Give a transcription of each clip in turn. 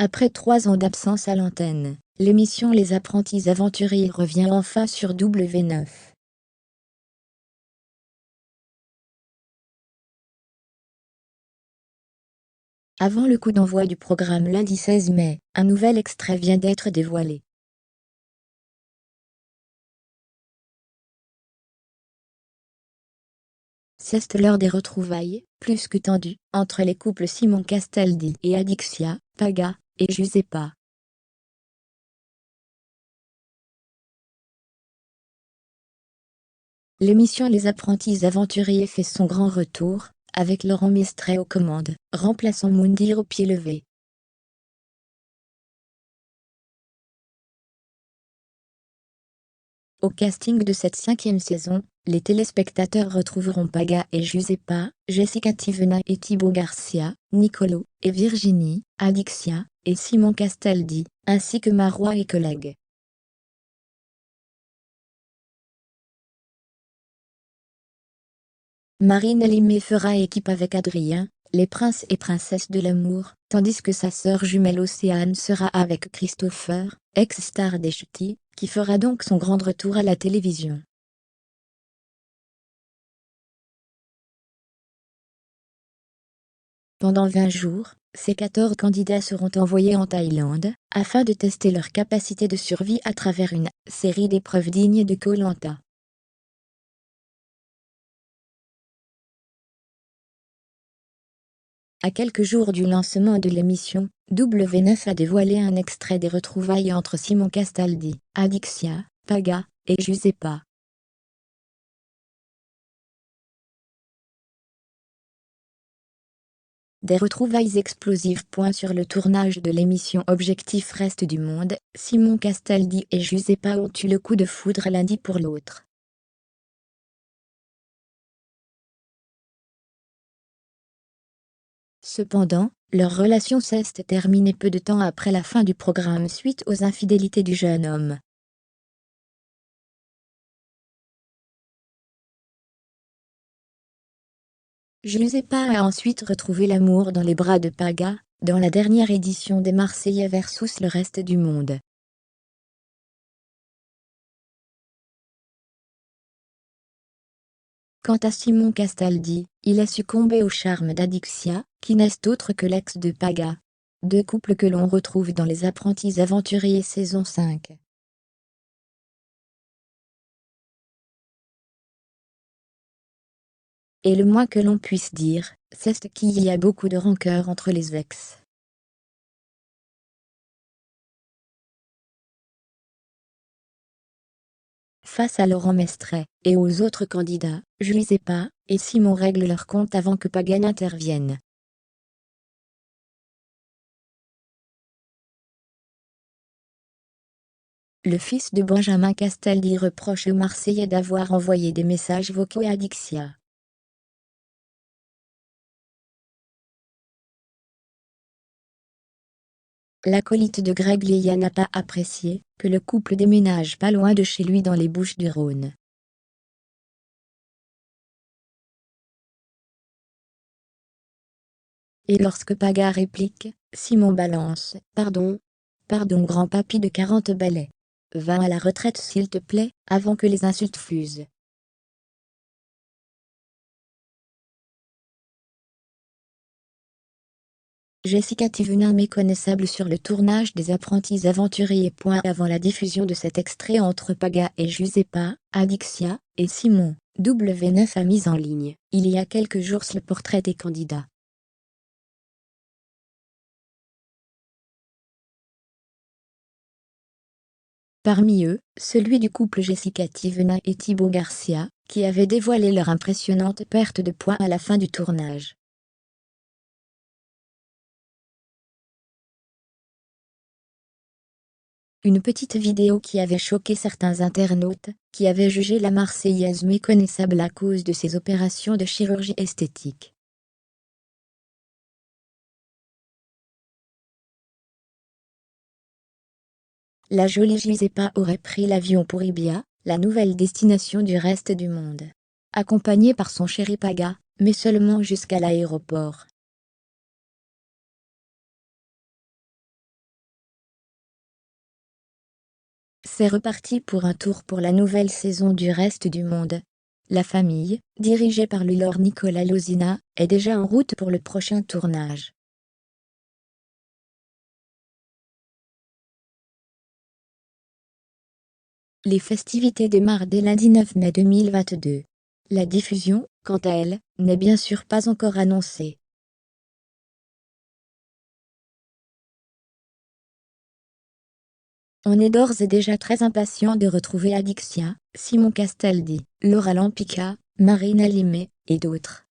Après 3 ans d'absence à l'antenne, l'émission Les Apprentis Aventuriers revient enfin sur W9. Avant le coup d'envoi du programme lundi 16 mai, un nouvel extrait vient d'être dévoilé. C'est l'heure des retrouvailles, plus que tendues, entre les couples Simon Castaldi et Adixia, Paga et Giuseppa. L'émission Les Apprentis Aventuriers fait son grand retour, avec Laurent Mestret aux commandes, remplaçant Moundir au pied levé. Au casting de cette 5e saison, les téléspectateurs retrouveront Paga et Giuseppa, Jessica Tivena et Thibaut Garcia, Nicolo et Virginie, Adixia et Simon Castaldi, ainsi que Marois et collègues. Marine Limé fera équipe avec Adrien, les princes et princesses de l'amour, tandis que sa sœur jumelle Océane sera avec Christopher, ex-star des Ch'tis, qui fera donc son grand retour à la télévision. Pendant 20 jours, ces 14 candidats seront envoyés en Thaïlande, afin de tester leur capacité de survie à travers une série d'épreuves dignes de Koh Lanta. À quelques jours du lancement de l'émission, W9 a dévoilé un extrait des retrouvailles entre Simon Castaldi, Adixia, Paga et Giuseppa. Des retrouvailles explosives. Sur le tournage de l'émission Objectif Reste du Monde, Simon Castaldi et Giuseppa ont eu le coup de foudre l'un pour l'autre. Cependant, leur relation s'est terminée peu de temps après la fin du programme suite aux infidélités du jeune homme. Giuseppa a ensuite retrouvé l'amour dans les bras de Paga, dans la dernière édition des Marseillais versus le reste du monde. Quant à Simon Castaldi, il a succombé au charme d'Adixia, qui n'est autre que l'ex de Paga. Deux couples que l'on retrouve dans Les Apprentis Aventuriers saison 5. Et le moins que l'on puisse dire, c'est qu'il y a beaucoup de rancœur entre les ex. Face à Laurent Mestret, et aux autres candidats, Giuseppa et Simon règlent leur compte avant que Paga n'intervienne. Le fils de Benjamin Castaldi reproche aux Marseillais d'avoir envoyé des messages vocaux à Adixia. L'acolyte de Greg Léa n'a pas apprécié que le couple déménage pas loin de chez lui dans les Bouches-du-Rhône. Et lorsque Paga réplique, Simon balance « Pardon, grand papy de 40 balais. Va à la retraite s'il te plaît, avant que les insultes fusent. » Jessica Tivena méconnaissable sur le tournage des Apprentis Aventuriers. Avant la diffusion de cet extrait entre Paga et Giuseppa, Adixia et Simon, W9 a mis en ligne, il y a quelques jours, le portrait des candidats. Parmi eux, celui du couple Jessica Tivena et Thibaut Garcia, qui avait dévoilé leur impressionnante perte de poids à la fin du tournage. Une petite vidéo qui avait choqué certains internautes, qui avaient jugé la Marseillaise méconnaissable à cause de ses opérations de chirurgie esthétique. La jolie Giuseppa aurait pris l'avion pour Ibiza, la nouvelle destination du reste du monde. Accompagnée par son chéri Paga, mais seulement jusqu'à l'aéroport. C'est reparti pour un tour pour la nouvelle saison du Reste du Monde. La famille, dirigée par le Lord Nicolas Lozina, est déjà en route pour le prochain tournage. Les festivités démarrent dès lundi 9 mai 2022. La diffusion, quant à elle, n'est bien sûr pas encore annoncée. On est d'ores et déjà très impatient de retrouver Adixia, Simon Castaldi, Laura Lampica, Marina Limay, et d'autres.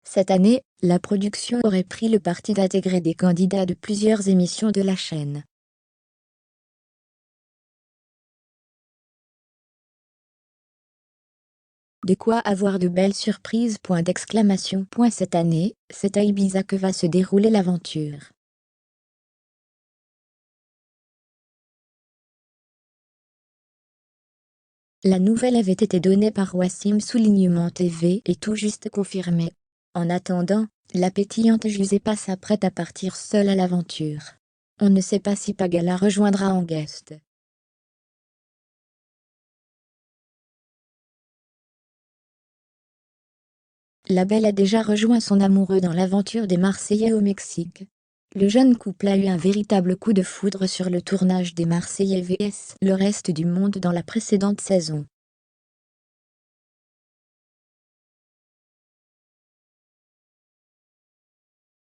Cette année, la production aurait pris le parti d'intégrer des candidats de plusieurs émissions de la chaîne. De quoi avoir de belles surprises. Cette année, c'est à Ibiza que va se dérouler l'aventure. La nouvelle avait été donnée par Wassim Soulignement TV et tout juste confirmée. En attendant, la pétillante Giuseppa s'apprête à partir seule à l'aventure. On ne sait pas si Paga la rejoindra en guest. La belle a déjà rejoint son amoureux dans l'aventure des Marseillais au Mexique. Le jeune couple a eu un véritable coup de foudre sur le tournage des Marseillais vs Le Reste du Monde dans la précédente saison.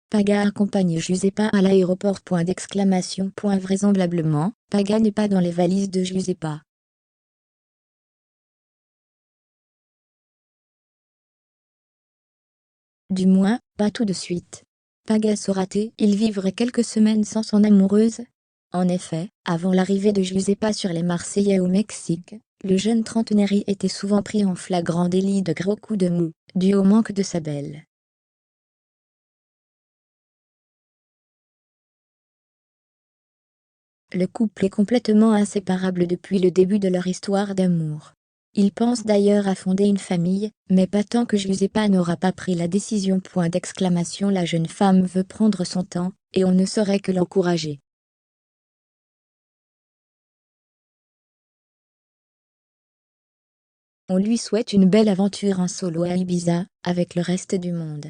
Paga accompagne Giuseppa à l'aéroport. Vraisemblablement, Paga n'est pas dans les valises de Giuseppa. Du moins, pas tout de suite. Paga saura-t-il vivre quelques semaines sans son amoureuse? En effet, avant l'arrivée de Giuseppa sur les Marseillais au Mexique, le jeune trentenaire y était souvent pris en flagrant délit de gros coups de mou, dû au manque de sa belle. Le couple est complètement inséparable depuis le début de leur histoire d'amour. Ils pensent d'ailleurs à fonder une famille, mais pas tant que Giuseppa n'aura pas pris la décision. La jeune femme veut prendre son temps, et on ne saurait que l'encourager. On lui souhaite une belle aventure en solo à Ibiza, avec le reste du monde.